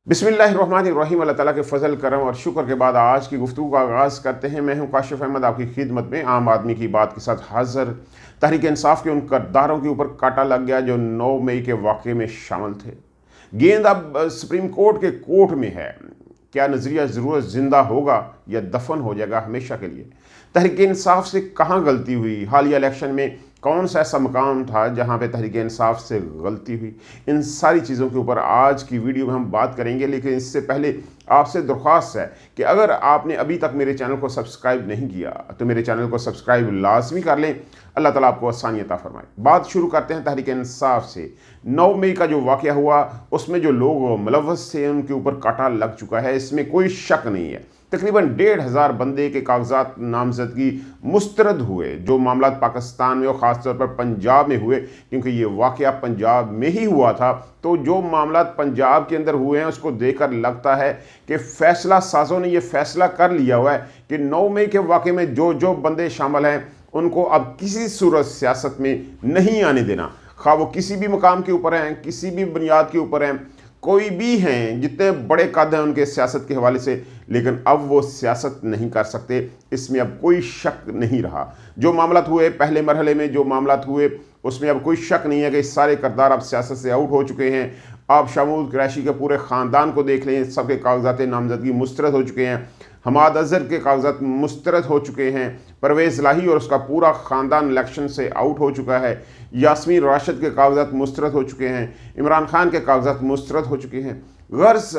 बिस्मिल्लाहिर्रहमानिर्रहीम। अल्लाह ताला के फ़ज़ल करम और शुक्र के बाद आज की गुफ्तगू का आगाज़ करते हैं। मैं हूं काशिफ़ अहमद आपकी खिदमत में आम आदमी की बात के साथ हाज़िर। तहरीक इंसाफ के उन किरदारों के ऊपर कांटा लग गया जो 9 मई के वाक़े में शामिल थे। गेंद अब सुप्रीम कोर्ट के कोर्ट में है। क्या नज़रिया ज़रूरत ज़िंदा होगा या दफन हो जाएगा हमेशा के लिए? तहरीक इंसाफ से कहाँ गलती हुई? हालिया इलेक्शन में कौन सा ऐसा मकाम था जहाँ पे तहरीक इंसाफ से गलती हुई? इन सारी चीज़ों के ऊपर आज की वीडियो में हम बात करेंगे, लेकिन इससे पहले आपसे दरख्वास्त है कि अगर आपने अभी तक मेरे चैनल को सब्सक्राइब नहीं किया तो मेरे चैनल को सब्सक्राइब लाजमी कर लें। अल्लाह ताला आपको आसानी अता फरमाए। बात शुरू करते हैं तहरीक इंसाफ से। 9 मई का जो वाक़या हुआ उसमें जो लोग मुलव्वस थे उनके ऊपर कांटा लग चुका है, इसमें कोई शक नहीं है। तकरीबन 1,500 बंदे के कागजात नामजदगी मुस्तरद हुए। जो मामला पाकिस्तान में और ख़ासतौर पर पंजाब में हुए, क्योंकि ये वाक़या पंजाब में ही हुआ था, तो जो मामला पंजाब के अंदर हुए हैं उसको देखकर लगता है कि फ़ैसला साज़ों ने ये फ़ैसला कर लिया हुआ है कि 9 मई के वाक़े में जो जो बंदे शामिल हैं उनको अब किसी सूरत सियासत में नहीं आने देना। खा वो किसी भी मकाम के ऊपर हैं, किसी भी बुनियाद के ऊपर हैं, कोई भी हैं, जितने बड़े कद हैं उनके सियासत के हवाले से, लेकिन अब वो सियासत नहीं कर सकते। इसमें अब कोई शक नहीं रहा। जो मामलात हुए पहले मरहले में, जो मामलात हुए उसमें अब कोई शक नहीं है कि सारे किरदार अब सियासत से आउट हो चुके हैं। आप शमूद कुरैशी के पूरे ख़ानदान को देख लें, सबके कागजात नामजदगी मुस्तरद हो चुके हैं। हमाद अज़हर के कागजात मुस्तरद हो चुके हैं। परवेज़ लाही और उसका पूरा ख़ानदान इलेक्शन से आउट हो चुका है। यास्मीन राशिद के कागजात मुस्तरद हो चुके हैं। इमरान खान के कागजात मुस्तरद हो चुके हैं। गर्ज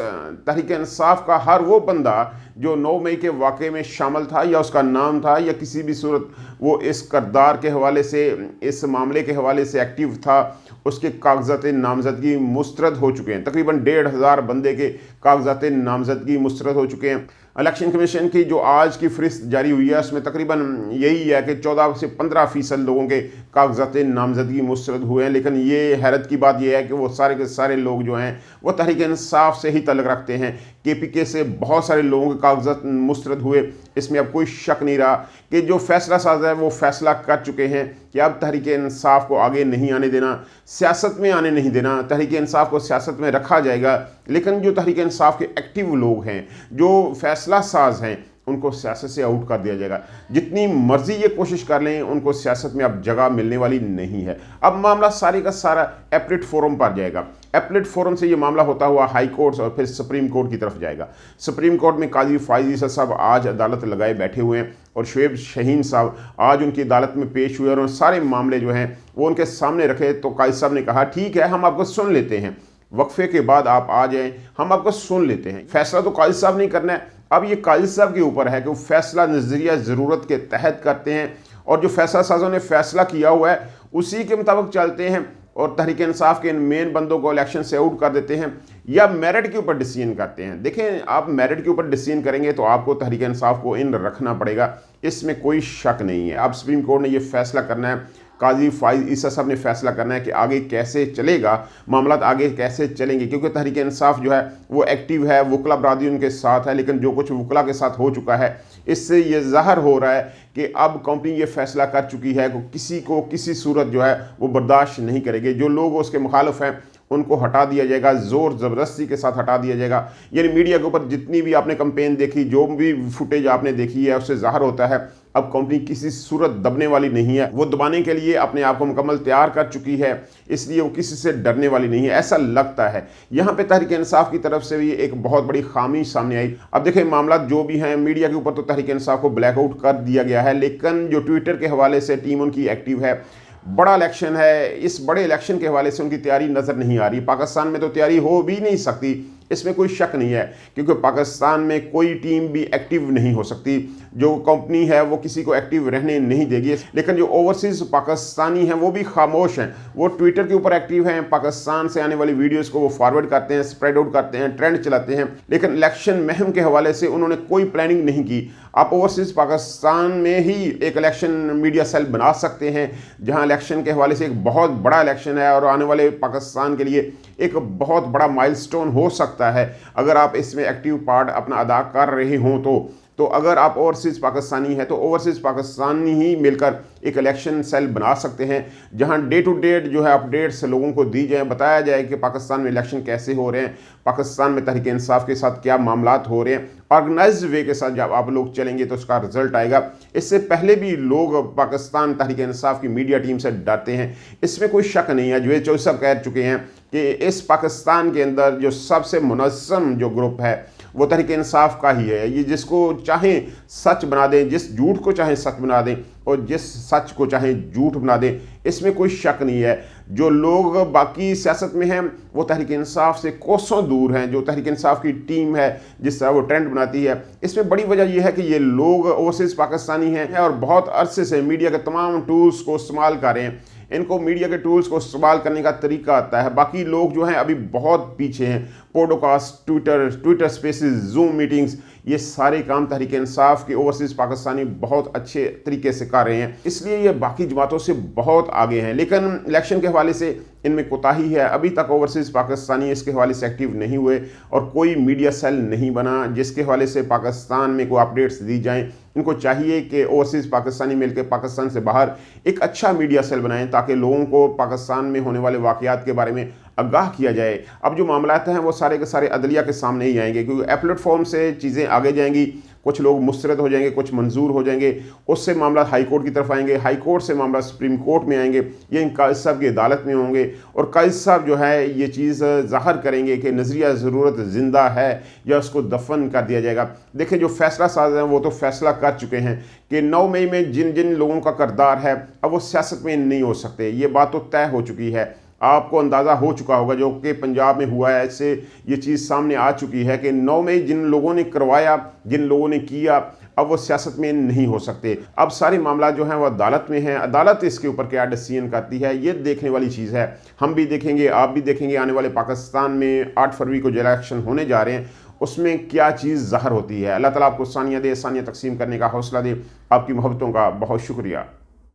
तहरीक इंसाफ का हर वो बंदा जो 9 मई के वाक़े में शामिल था या उसका नाम था या किसी भी सूरत वो इस किरदार के हवाले से, इस मामले के हवाले से एक्टिव था, उसके कागजात नामजदगी मुस्तरद हो चुके हैं। तकरीबन 1,500 बंदे के कागजात नामजदगी मुस्तरद हो चुके हैं। इलेक्शन कमीशन की जो आज की फ़हरिस्त जारी हुई है उसमें तकरीबन यही है कि 14 से 15% लोगों के कागजात नामजदगी मुस्तरद हुए हैं। लेकिन ये हैरत की बात यह है कि वो सारे के सारे लोग जो हैं वो तहरीक इंसाफ से ही तल्लुक़ रखते हैं। KPK से बहुत सारे लोगों के कागजात मुस्तरद हुए। इसमें अब कोई शक नहीं रहा कि जो फ़ैसला साज़ है वो फ़ैसला कर चुके हैं कि अब तहरीक इंसाफ को आगे नहीं आने देना, सियासत में आने नहीं देना। तहरीक इंसाफ को सियासत में रखा जाएगा, लेकिन जो तहरीक इंसाफ के एक्टिव लोग हैं, जो फ़ैसला साज हैं, उनको सियासत से आउट कर दिया जाएगा। जितनी मर्जी ये कोशिश कर लें, उनको सियासत में अब जगह मिलने वाली नहीं है। अब मामला सारे का सारा एपलेट फोरम पर जाएगा। एपलेट फोरम से ये मामला होता हुआ हाई कोर्ट और फिर सुप्रीम कोर्ट की तरफ जाएगा। सुप्रीम कोर्ट में काजी फ़ाइज़ ईसा साहब आज अदालत लगाए बैठे हुए हैं और शुएब शाहीन साहब आज उनकी अदालत में पेश हुए और सारे मामले जो हैं वो उनके सामने रखे। तो काजी साहब ने कहा ठीक है, हम आपको सुन लेते हैं, वक्फे के बाद आप आ जाएं, हम आपको सुन लेते हैं। फैसला तो काजी साहब नहीं करना है, अब ये काजी साहब के ऊपर है कि वो फैसला नज़रिया ज़रूरत के तहत करते हैं और जो फैसला साज़ों ने फैसला किया हुआ है उसी के मुताबिक चलते हैं और तहरीक इंसाफ के इन मेन बंदों को इलेक्शन से आउट कर देते हैं या मेरिट के ऊपर डिसीजन करते हैं। देखें, आप मेरिट के ऊपर डिसीजन करेंगे तो आपको तहरीक इंसाफ को इन रखना पड़ेगा, इसमें कोई शक नहीं है। अब सुप्रीम कोर्ट ने यह फैसला करना है, काजी फ़ाइज़ ईसा साहब ने फैसला करना है कि आगे कैसे चलेगा, मामलात आगे कैसे चलेंगे, क्योंकि तहरीक इंसाफ जो है वो एक्टिव है, वकला बरादरी उनके साथ है। लेकिन जो कुछ वकला के साथ हो चुका है, इससे ये ज़ाहिर हो रहा है कि अब कंपनी ये फैसला कर चुकी है कि किसी को किसी सूरत जो है वो बर्दाश्त नहीं करेगी। जो लोग उसके मुखालिफ हैं उनको हटा दिया जाएगा, ज़ोर ज़बरदस्ती के साथ हटा दिया जाएगा। यानी मीडिया के ऊपर जितनी भी आपने कैंपेन देखी, जो भी फुटेज आपने देखी है, उससे ज़ाहिर होता है अब कंपनी किसी सूरत दबने वाली नहीं है। वो दबाने के लिए अपने आप को मुकम्मल तैयार कर चुकी है, इसलिए वो किसी से डरने वाली नहीं है, ऐसा लगता है। यहाँ पे तहरीक इंसाफ की तरफ से भी एक बहुत बड़ी खामी सामने आई। अब देखें, मामला जो भी हैं, मीडिया के ऊपर तो तहरीक इंसाफ को ब्लैकआउट कर दिया गया है, लेकिन जो ट्विटर के हवाले से टीम उनकी एक्टिव है। बड़ा इलेक्शन है, इस बड़े इलेक्शन के हवाले से उनकी तैयारी नज़र नहीं आ रही। पाकिस्तान में तो तैयारी हो भी नहीं सकती, इसमें कोई शक नहीं है, क्योंकि पाकिस्तान में कोई टीम भी एक्टिव नहीं हो सकती। जो कंपनी है वो किसी को एक्टिव रहने नहीं देगी। लेकिन जो ओवरसीज़ पाकिस्तानी हैं वो भी खामोश हैं, वो ट्विटर के ऊपर एक्टिव हैं। पाकिस्तान से आने वाली वीडियोस को वो फॉरवर्ड करते हैं, स्प्रेड आउट करते हैं, ट्रेंड चलाते हैं। लेकिन इलेक्शन महम के हवाले से उन्होंने कोई प्लानिंग नहीं की। आप ओवरसीज़ पाकिस्तान में ही एक इलेक्शन मीडिया सेल बना सकते हैं, जहाँ इलेक्शन के हवाले से एक बहुत बड़ा इलेक्शन है और आने वाले पाकिस्तान के लिए एक बहुत बड़ा माइलस्टोन हो सकता है। अगर आप इसमें एक्टिव पार्ट अपना अदा कर रहे हों तो तो अगर आप ओवरसीज़ पाकिस्तानी हैं तो ओवरसीज़ पाकिस्तानी ही मिलकर एक इलेक्शन सेल बना सकते हैं, जहां डे टू डे जो है अपडेट्स लोगों को दी जाए, बताया जाए कि पाकिस्तान में इलेक्शन कैसे हो रहे हैं, पाकिस्तान में तहरीक इंसाफ के साथ क्या मामलात हो रहे हैं। ऑर्गेनाइज्ड वे के साथ जब आप लोग चलेंगे तो उसका रिजल्ट आएगा। इससे पहले भी लोग पाकिस्तान तहरीक इंसाफ की मीडिया टीम से डरते हैं, इसमें कोई शक नहीं है। जो चौधरी साहब कह चुके हैं कि इस पाकिस्तान के अंदर जो सबसे मुनज़्ज़म जो ग्रुप है वो तहरीक इंसाफ का ही है। ये जिसको चाहें सच बना दें, जिस झूठ को चाहें सच बना दें और जिस सच को चाहें झूठ बना दें, इसमें कोई शक नहीं है। जो लोग बाकी सियासत में हैं वो तहरीक इंसाफ से कोसों दूर हैं। जो तहरीक इंसाफ की टीम है जिस तरह वो ट्रेंड बनाती है, इसमें बड़ी वजह यह है कि ये लोग ओवरसीज़ पाकिस्तानी हैं और बहुत अरसे से मीडिया के तमाम टूल्स को इस्तेमाल कर रहे हैं। इनको मीडिया के टूल्स को इस्तेमाल करने का तरीका आता है। बाकी लोग जो हैं अभी बहुत पीछे हैं। Podcast, Twitter spaces, zoom meetings, ये सारे काम तहरीक इंसाफ के ओवरसीज़ पाकिस्तानी बहुत अच्छे तरीके से कर रहे हैं, इसलिए ये बाकी जमातों से बहुत आगे हैं। लेकिन इलेक्शन के हवाले से इनमें कोताही है। अभी तक ओवरसीज़ पाकिस्तानी इसके हवाले से एक्टिव नहीं हुए और कोई मीडिया सेल नहीं बना जिसके हवाले से पाकिस्तान में कोई अपडेट्स दी जाएं। इनको चाहिए कि ओवरसीज़ पाकिस्तानी मिलकर पाकिस्तान से बाहर एक अच्छा मीडिया सेल बनाएं ताकि लोगों को पाकिस्तान में होने वाले वाक़यात के बारे में आगाह किया जाए। अब जो मामलात हैं वो सारे के सारे अदलिया के सामने ही आएंगे, क्योंकि एपलेट फॉर्म से चीज़ें आगे जाएंगी। कुछ लोग मुस्तरद हो जाएंगे, कुछ मंजूर हो जाएंगे, उससे मामला हाई कोर्ट की तरफ आएंगे, हाई कोर्ट से मामला सुप्रीम कोर्ट में आएंगे, ये इन काजी साहब की अदालत में होंगे और काजी साहब जो है ये चीज़ ज़ाहिर करेंगे कि नज़रिया ज़रूरत ज़िंदा है या उसको दफन कर दिया जाएगा। देखिए जो फैसला साज हैं वो तो फैसला कर चुके हैं कि 9 मई में जिन जिन लोगों का किरदार है अब वो सियासत में नहीं हो सकते। ये बात तो तय हो चुकी है। आपको अंदाज़ा हो चुका होगा जो कि पंजाब में हुआ है, इससे ये चीज़ सामने आ चुकी है कि 9 मई जिन लोगों ने करवाया, जिन लोगों ने किया, अब वो सियासत में नहीं हो सकते। अब सारे मामला जो हैं वो अदालत में हैं। अदालत इसके ऊपर क्या डिसीजन करती है ये देखने वाली चीज़ है। हम भी देखेंगे, आप भी देखेंगे। आने वाले पाकिस्तान में 8 फरवरी को जो इलेक्शन होने जा रहे हैं उसमें क्या चीज़ ज़ाहिर होती है। अल्लाह ताला आपको सानिया दे, सानिया तकसीम करने का हौसला दे। आपकी मोहब्बतों का बहुत शुक्रिया।